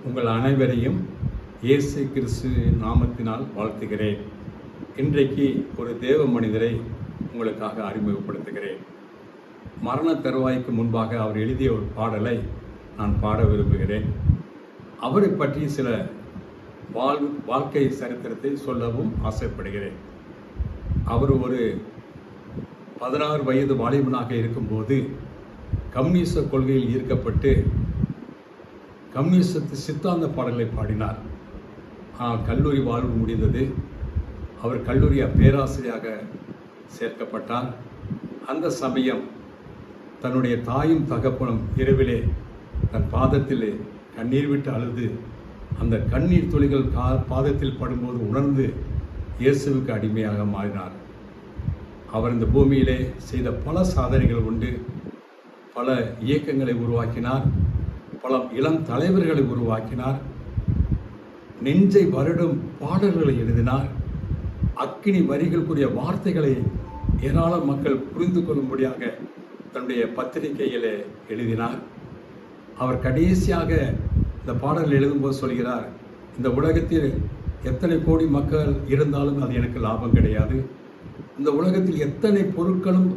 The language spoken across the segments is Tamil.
உங்கள் அனைவரையும் இயேசு கிறிஸ்து நாமத்தினால் வாழ்த்துகிறேன். இன்றைக்கு ஒரு தேவ மனிதரை உங்களுக்காக அறிமுகப்படுத்துகிறேன். மரண தருவாய்க்கு முன்பாக அவர் எழுதிய ஒரு பாடலை நான் பாட விரும்புகிறேன். அவரை பற்றி சில வாழ்க்கை சரித்திரத்தை சொல்லவும் ஆசைப்படுகிறேன். அவர் ஒரு 16 வயது வாலிபனாக இருக்கும்போது கம்யூனிச கொள்கையில் ஈர்க்கப்பட்டு கம்யூனிசத்து சித்தாந்த பாடல்களை பாடினார். கல்லூரி வாழ்வு முடிந்தது. அவர் கல்லூரி பேராசிரியராக சேர்க்கப்பட்டார். அந்த சமயம் தன்னுடைய தாயும் தகப்பனும் இரவிலே தன் பாதத்தில் கண்ணீர் விட்டு அழுது அந்த கண்ணீர் துளிகள் பாதத்தில் படும்போது உணர்ந்து இயேசுவுக்கு அடிமையாக மாறினார். அவர் இந்த பூமியிலே செய்த பல சாதனைகள் உண்டு. பல இயக்கங்களை உருவாக்கினார். பல இளம் தலைவர்களை உருவாக்கினார். நெஞ்சை வருடும் பாடல்களை எழுதினார். அக்கினி வரிகளுக்குரிய வார்த்தைகளை ஏராள மக்கள் புரிந்து கொள்ளும்படியாக தன்னுடைய பத்திரிகையிலே எழுதினார். அவர் கடைசியாக இந்த பாடல்கள் எழுதும்போது சொல்கிறார், இந்த உலகத்தில் எத்தனை கோடி மக்கள் இருந்தாலும் அது எனக்கு லாபம் கிடையாது. இந்த உலகத்தில் எத்தனை பொருட்களும்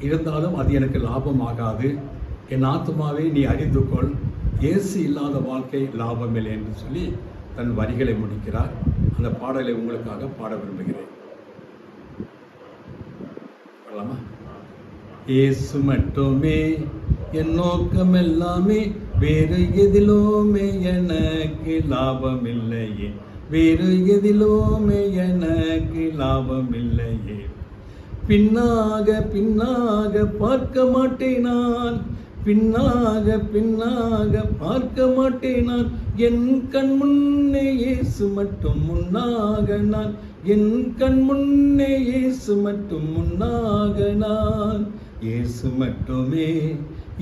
இருந்தாலும் அது எனக்கு லாபம் ஆகாது. என் ஆத்மாவை நீ அறிந்து கொள், இயேசு இல்லாத வாழ்க்கை லாபமில்லை என்று சொல்லி தன் வரிகளை முடிக்கிறார். அந்த பாடலை உங்களுக்காக பாட விரும்புகிறேன். சொல்லலாமா? இயேசு மட்டுமே என் நோக்கம் எல்லாமே, வேறு எதிலுமே எனக்கு லாபம் இல்லையே, வேறு எதிலுமே எனக்கு லாபம் இல்லையே. பின்னாக பின்னாக பார்க்க மாட்டேன் நான், பின்னாக பின்னாக பார்க்க மாட்டேன் நான். என் கண் முன்னே இயேசு மட்டும் முன்னாக நான், என் கண் முன்னே இயேசு மட்டும் முன்னாக நான். இயேசு மட்டுமே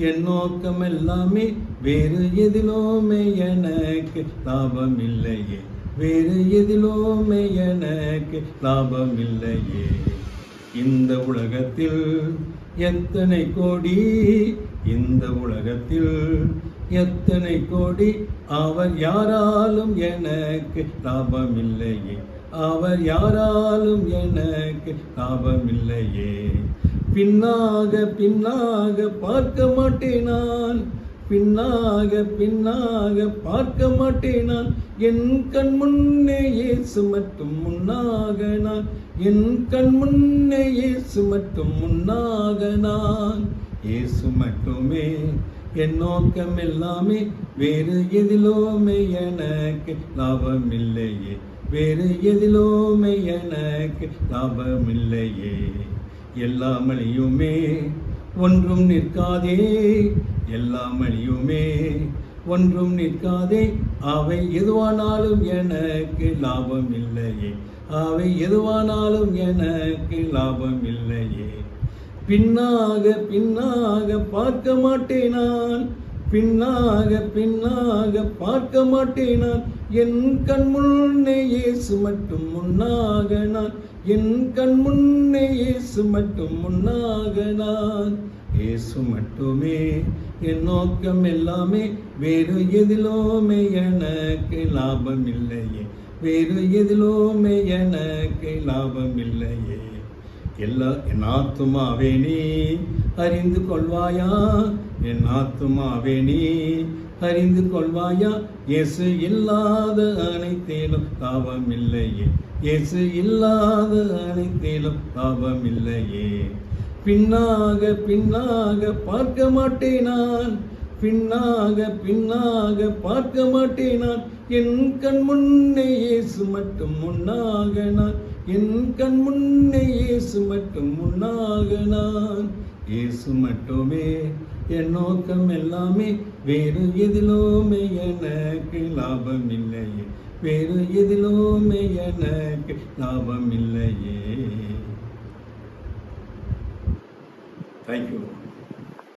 என் நோக்கம் எல்லாமே, வேறு எதிலுமே எனக்கு லாபம் இல்லையே, வேறு எதிலுமே எனக்கு லாபம் இல்லையே. இந்த உலகத்தில் எத்தனை கோடி, இந்த உலகத்தில் எத்தனை கோடி, அவர் யாராலும் எனக்கு லாபம் இல்லையே, அவர் யாராலும் எனக்கு லாபம் இல்லையே. பின்னாக பின்னாக பார்க்க மாட்டேன் நான், பின்னாக பின்னாக பார்க்க மாட்டேன் நான். என் கண் முன்னே இயேசு மட்டும் முன்னாக நான், என் கண் முன்னே இயேசு மட்டும் முன்னாக நான். இயேசு மட்டுமே என் நோக்கம் எல்லாமே, வேறு எதிலுமே எனக்கு லாபம் இல்லையே, வேறு எதிலுமே எனக்கு லாபம் இல்லையே. எல்லாம் அழியுமே ஒன்றும் நிற்காதே, எல்லாம் அழியுமே ஒன்றும் நிற்காதே. அவை எதுவானாலும் எனக்கு லாபம் இல்லையே, அவை எதுவானாலும் எனக்கு லாபம் இல்லையே. பின்னாக பின்னாக பார்க்க மாட்டேன் நான், பின்னாக பின்னாக பார்க்க மாட்டேன் நான். என் கண் முன்னே இயேசு மட்டும் முன்னாக நான், என் கண் முன்னே இயேசு மட்டும் முன்னாக நான். இயேசு மட்டுமே என் நோக்கம் எல்லாமே, வேறு எதிலுமே எனக்கு லாபம் இல்லையே, வேறு எதிலுமே எனக்கு லாபம் இல்லையே. என் ஆத்துமாவே நீ அறிந்து கொள்வாயா, என் ஆத்துமாவே நீ அறிந்து கொள்வாயா. இயேசு இல்லாத அனைத்திலும் லாபம் இல்லையே, இயேசு இல்லாத அனைத்திலும் லாபம் இல்லையே. பின்னாக பின்னாக பார்க்க மாட்டேன் நான், பின்னாக பின்னாக பார்க்க மாட்டேன் நான். என் கண் முன்னே இயேசு மட்டும் முன்னாக நான், என் கண் முன்னே இயேசு மட்டும் முன்னாக நான். இயேசு மட்டுமே என் நோக்கம் எல்லாமே, வேறு எதிலுமே எனக்கு லாபம் இல்லையே, வேறு எதிலுமே எனக்கு லாபம் இல்லையே. தேங்க்யூ.